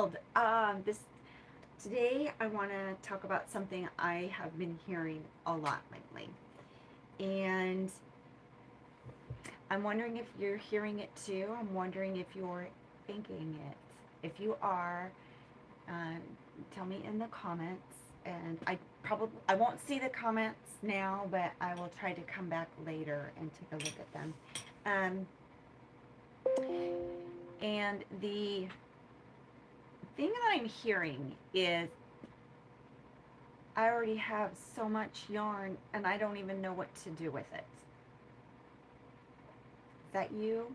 world. Today I want to talk about something I have been hearing a lot lately, and I'm wondering if you're hearing it too. I'm wondering if you're thinking it. If you are, um, tell me in the comments. And I won't see the comments now, but I will try to come back later and take a look at them. Um, and the thing that I'm hearing is I already have so much yarn and I don't even know what to do with it. Is that you?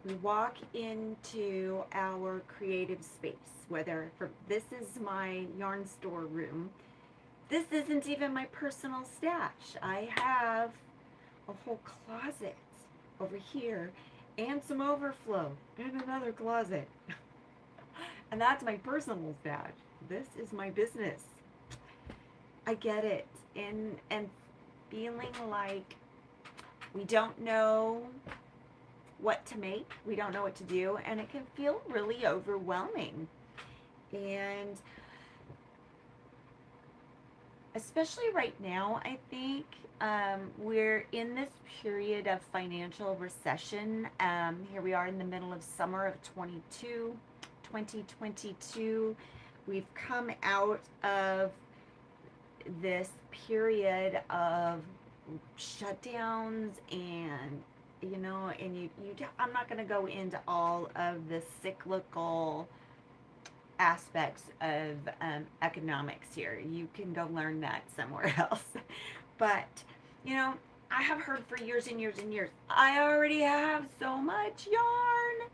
We walk into our creative space, whether this is my yarn store room. This isn't even my personal stash. I have a whole closet over here and some overflow in another closet. And that's my personal stash. This is my business. I get it. And feeling like we don't know what to make, we don't know what to do, and it can feel really overwhelming. And especially right now, I think we're in this period of financial recession. Here we are in the middle of summer of 2022. We've come out of this period of shutdowns and I'm not going to go into all of the cyclical aspects of economics here. You can go learn that somewhere else. But, I have heard for years and years and years, I already have so much yarn.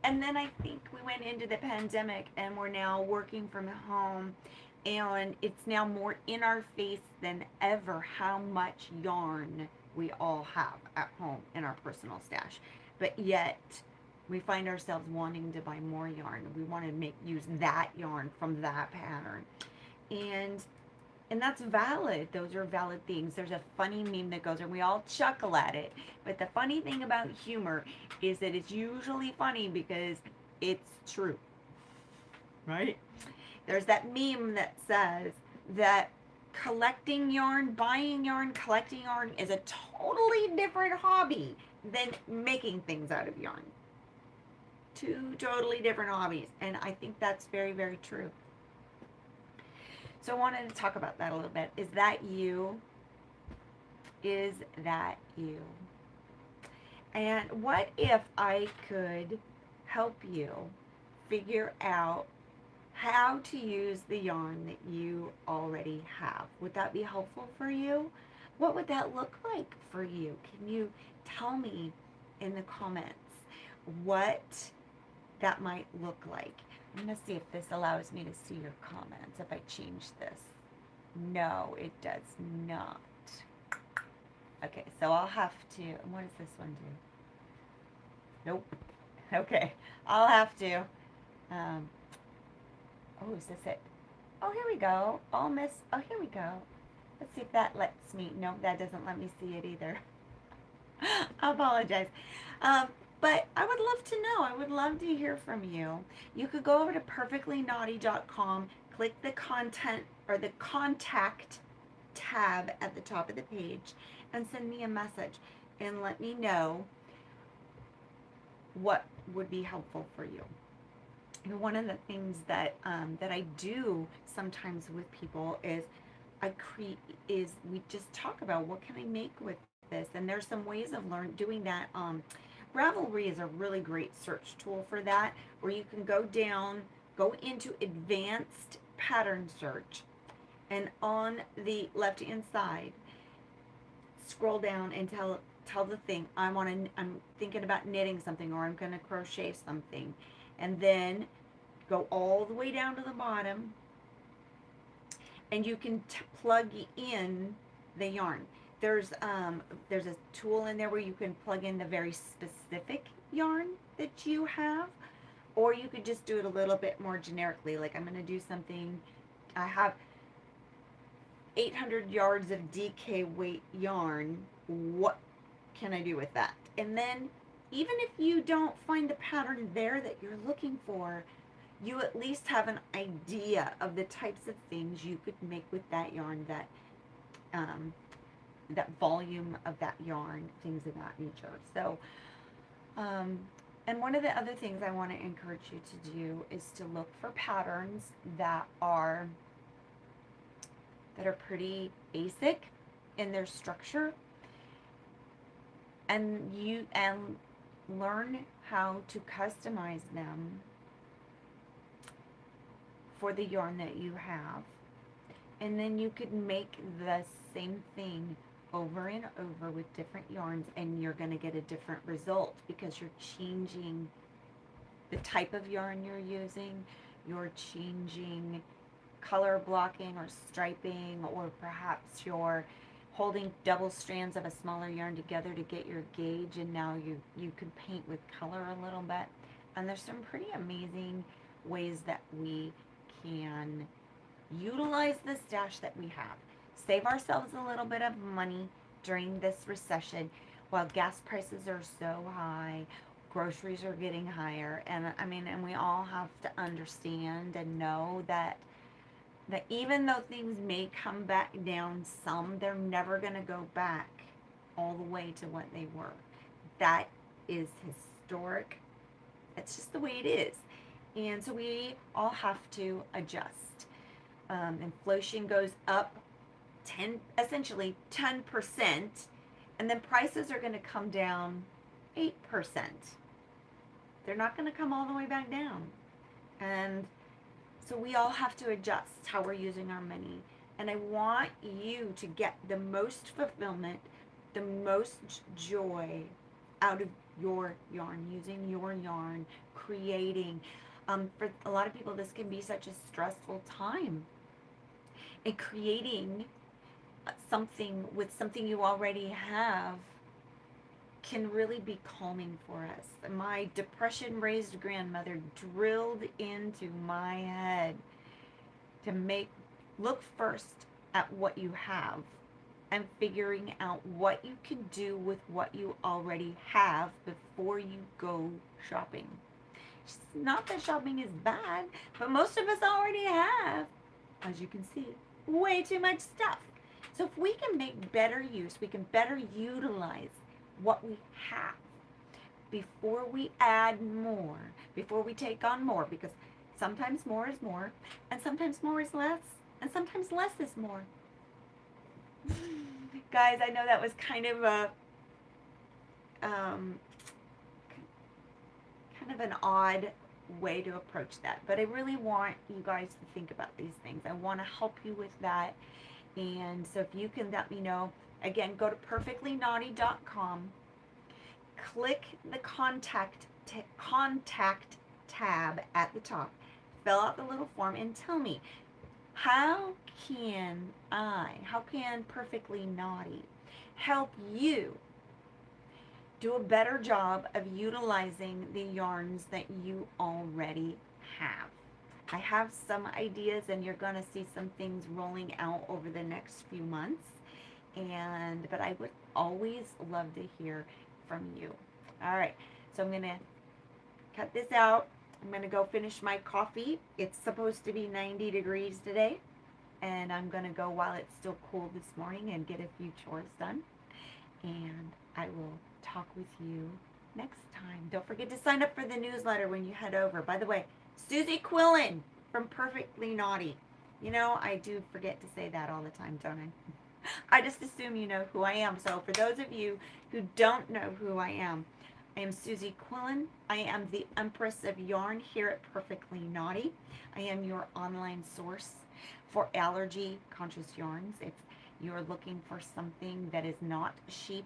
And then I think we went into the pandemic and we're now working from home. And it's now more in our face than ever how much yarn we all have at home in our personal stash. But yet, we find ourselves wanting to buy more yarn. We want to use that yarn from that pattern. And that's valid. Those are valid things. There's a funny meme that goes, and we all chuckle at it. But the funny thing about humor is that it's usually funny because it's true. Right? There's that meme that says that collecting yarn, buying yarn, collecting yarn is a totally different hobby than making things out of yarn. Two totally different hobbies. And I think that's very, very true. So I wanted to talk about that a little bit. Is that you? Is that you? And what if I could help you figure out how to use the yarn that you already have? Would that be helpful for you? What would that look like for you? Can you tell me in the comments what that might look like? I'm going to see if this allows me to see your comments if I change this. No, it does not. Okay, so I'll have to, what does this one do? Nope. Okay, I'll have to, oh, is this it? Oh, here we go. Oh, here we go. Let's see if that lets me. No, that doesn't let me see it either. I apologize. But I would love to know. I would love to hear from you. You could go over to perfectlyknotty.com, click the content or the contact tab at the top of the page, and send me a message and let me know what would be helpful for you. And one of the things that that I do sometimes with people is we just talk about what can I make with this, and there's some ways of doing that. Ravelry is a really great search tool for that, where you can go into advanced pattern search, and on the left hand side, scroll down and tell the thing I'm thinking about knitting something, or I'm going to crochet something, and then go all the way down to the bottom, and you can plug in the yarn. There's a tool in there where you can plug in the very specific yarn that you have, or you could just do it a little bit more generically. Like, I'm going to do something, I have 800 yards of DK weight yarn. What can I do with that? And then even if you don't find the pattern there that you're looking for, you at least have an idea of the types of things you could make with that yarn, um, that volume of that yarn, things of that nature. So, and one of the other things I want to encourage you to do is to look for patterns that are pretty basic in their structure, and learn how to customize them for the yarn that you have. And then you could make the same thing over and over with different yarns, and you're going to get a different result because you're changing the type of yarn you're using, you're changing color blocking or striping, or perhaps you're holding double strands of a smaller yarn together to get your gauge, and now you can paint with color a little bit. And there's some pretty amazing ways that we can utilize the stash that we have. Save ourselves a little bit of money during this recession while gas prices are so high, groceries are getting higher, and and we all have to understand and know that even though things may come back down some, they're never going to go back all the way to what they were. That is historic. It's just the way it is. And so we all have to adjust. Inflation goes up essentially 10%, and then prices are going to come down 8%. They're not going to come all the way back down. And so we all have to adjust how we're using our money. And I want you to get the most fulfillment, the most joy out of your yarn, using your yarn, creating. For a lot of people, this can be such a stressful time. And creating something with something you already have can really be calming for us. My depression-raised grandmother drilled into my head to look first at what you have and figuring out what you can do with what you already have before you go shopping. It's not that shopping is bad, but most of us already have, as you can see, way too much stuff. So if we can make better use, we can better utilize what we have before we add more, before we take on more, because sometimes more is more, and sometimes more is less, and sometimes less is more. Guys, I know that was kind of an odd way to approach that, but I really want you guys to think about these things. I want to help you with that. And so if you can let me know, again, go to perfectlyknotty.com, click the contact tab at the top, fill out the little form, and tell me, how can Perfectly Knotty help you do a better job of utilizing the yarns that you already have? I have some ideas, and you're going to see some things rolling out over the next few months. But I would always love to hear from you. All right, so I'm going to cut this out. I'm going to go finish my coffee. It's supposed to be 90 degrees today, and I'm going to go while it's still cool this morning and get a few chores done. And I will talk with you next time. Don't forget to sign up for the newsletter when you head over. By the way, Suzi Quillen from Perfectly Knotty. You know, I do forget to say that all the time, don't I? I just assume you know who I am. So for those of you who don't know who I am Suzi Quillen. I am the Empress of Yarn here at Perfectly Knotty. I am your online source for allergy conscious yarns. If you're looking for something that is not sheep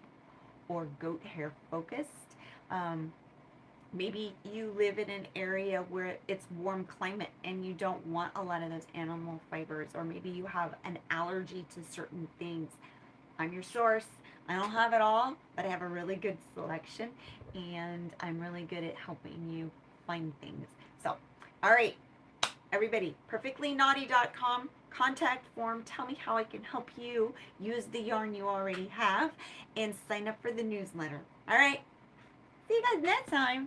or goat hair focused, maybe you live in an area where it's warm climate and you don't want a lot of those animal fibers, or maybe you have an allergy to certain things. I'm your source. I don't have it all, but I have a really good selection, and I'm really good at helping you find things. So, all right, everybody, perfectlyknotty.com, contact form, tell me how I can help you use the yarn you already have, and sign up for the newsletter. All right, see you guys next time.